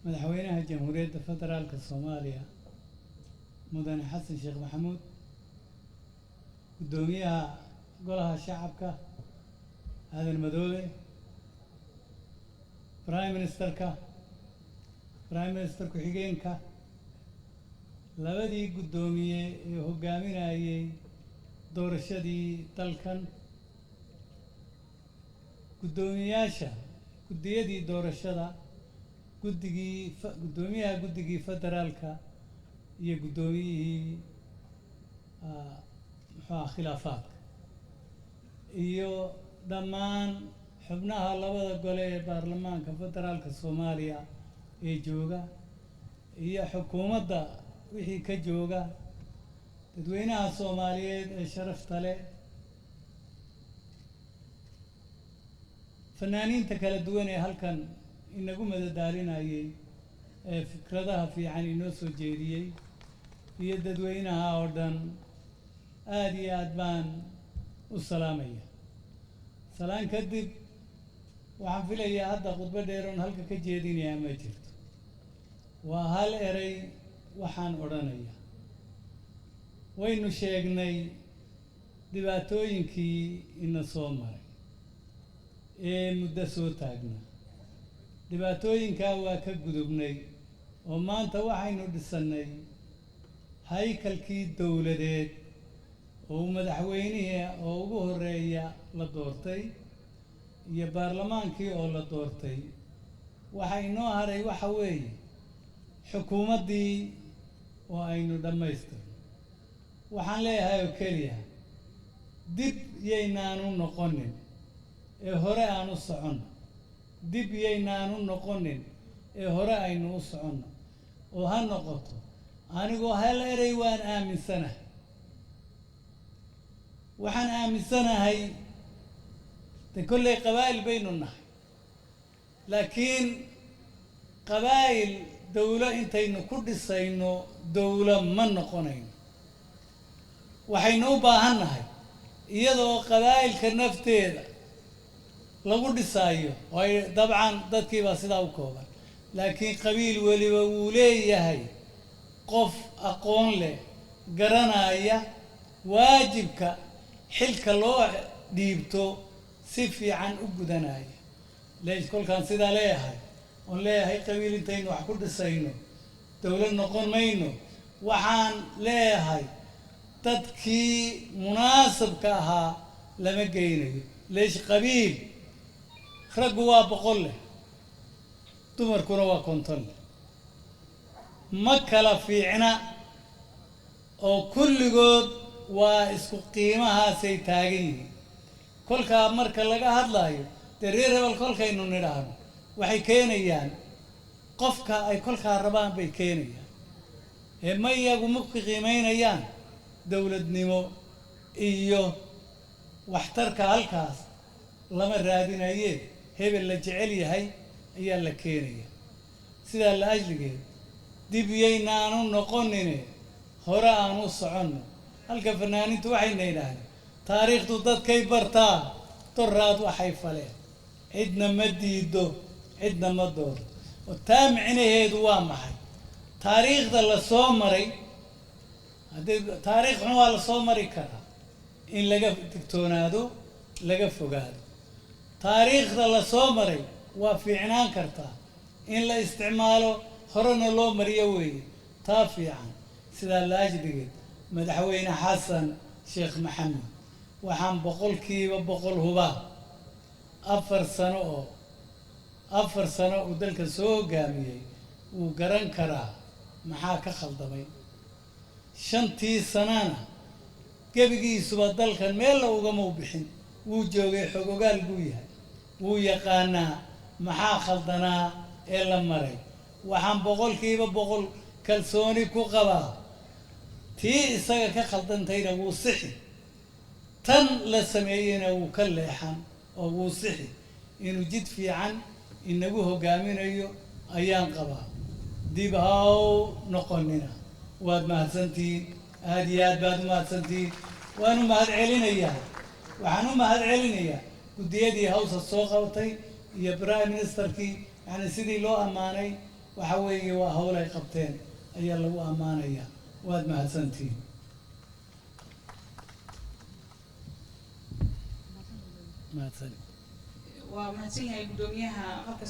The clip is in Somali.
مدحوينها جمهورية الفدرال كالصوماليا مدن حسن شيخ محمود قدوميها قولها شعبك هذا المدولي برايم منستر كحيجينك لبدي قدومية هجامنا أي دور الشدي تلكن قدومياشا قديدي دور الشدا قدوميها قدقي فدرالك هي قدوميه خلافات iyo dhammaan xubnaha labada gole ee baarlamaanka federaalka Soomaaliya ee jooga iyo xukuumadda wixii ka jooga dadweynaha Soomaaliyeed ee sharafta leh fanaaniinta kala duwan ee halkan inagu madadaalinayay ee fikradaha fiican inoo soo jeediyay iyo dadweynaha oo dhan aad iyo aad baan u salaamaya salaan kadib waxaan filayaa hadda khudbo dheeroon halka ka jeedinayaa ma jirto waa hal eray waxaan odhanayaa waynu sheegnay dhibaatooyinkii ina soo maray ee muddo soo taagnaa dhibaatooyinkaa waa ka gudubnay oo maanta waxaynu dhisannay haykalkii dowladeed oo madaxweynihii oo ugu horeeya la doortay iyo baarlamaankii oo la doortay waxa inoo haray waxa weeye xukuumaddii oo aynu dhammaystirno waxaan leeyahay oo keliya dib yaynaanu noqonin ee hore aan u soconno dib yaynaanu noqonin ee hore aynu u soconno oo ha noqoto anigoo hal eray waan aaminsanahay waxaan aaminsanahay de kolley qabaa'il baynu nahay laakiin qabaa'il dawlo intaynu ku dhisayno dawlo ma noqonayno waxaynu u baahan nahay iyadoo qabaa'ilka nafteeda lagu dhisaayo waayo dabcan dadkii baa sidaa u kooban laakiin qabiil weliba wuu leeyahay qof aqoon leh garanaya waajibka xilka loo dhiibto si fiican u gudanaya leeyahay kolkaan sidaa leeyahay oon leeyahay qabiil intaynu wax ku dhisayno dawlad noqon mayno waxaan leeyahay dadkii munaasabka ahaa lama geynayo leesh qabiil raggu waa 100 leh dumarkuna waa 50 leh ma kala fiicna oo kulligood waa isku qiimahaasay taagan yihiin kolkaa marka laga hadlayo dee reer hebel kolkaynu nidhaahno waxay keenayaan qofka ay kolkaa rabaan bay keenayaan ee ma iyagu ma ku qiimaynayaan dowladnimo iyo waxtarka halkaas lama raadinaye hebel la jecel yahay ayaa la keenaya sidaa la ajligeed dib yaynaanu noqonine hore aan u soconno halka fanaaniintu waxayna yidhaahdeen taariikhdu dadkay bartaa doraad waxay faleen cidna ma diido cidna ma doorto oo taa micnaheedu waa maxay taariikhda la soo maray haddii taariikhna waa la soo mari karaa in laga digtoonaado laga fogaado taariikhda la soo maray waa fiicnaan kartaa in la isticmaalo horena loo mariyo weeye taa fiican sidaa la ajligeed madaxweyne xasan sheekh maxamed waxaan 100% hubaa 4 sano uu dalka soo hogaamiyey wuu garan karaa maxaa ka khaldamay 5 sanana gebigiisuba dalkan meel ugama bixin wuu joogay xogogaal buu yahay wuu yaqaanaa maxaa khaldanaa ee la maray waxaan 100% kalsooni ku qabaa tii isaga ka khaldantayna wuu sixi tan la sameeyayna wuu ka leexan oo wuu sixi inuu jid fiican inagu hogaaminayo ayaan qabaa dib haw noqonina waad mahadsantihiin aad iyo aad baad u mahadsantihiin waan u mahad celinayaa waxaan u mahad celinayaa guddiyadii hawsa soo qabatay iyo prime ministerkii yani sidii loo ammaanay وحوي وهؤلاء قبتين أي الله أمانية واد مهسنتين ما تسلم ومهتنها قدوميها قبل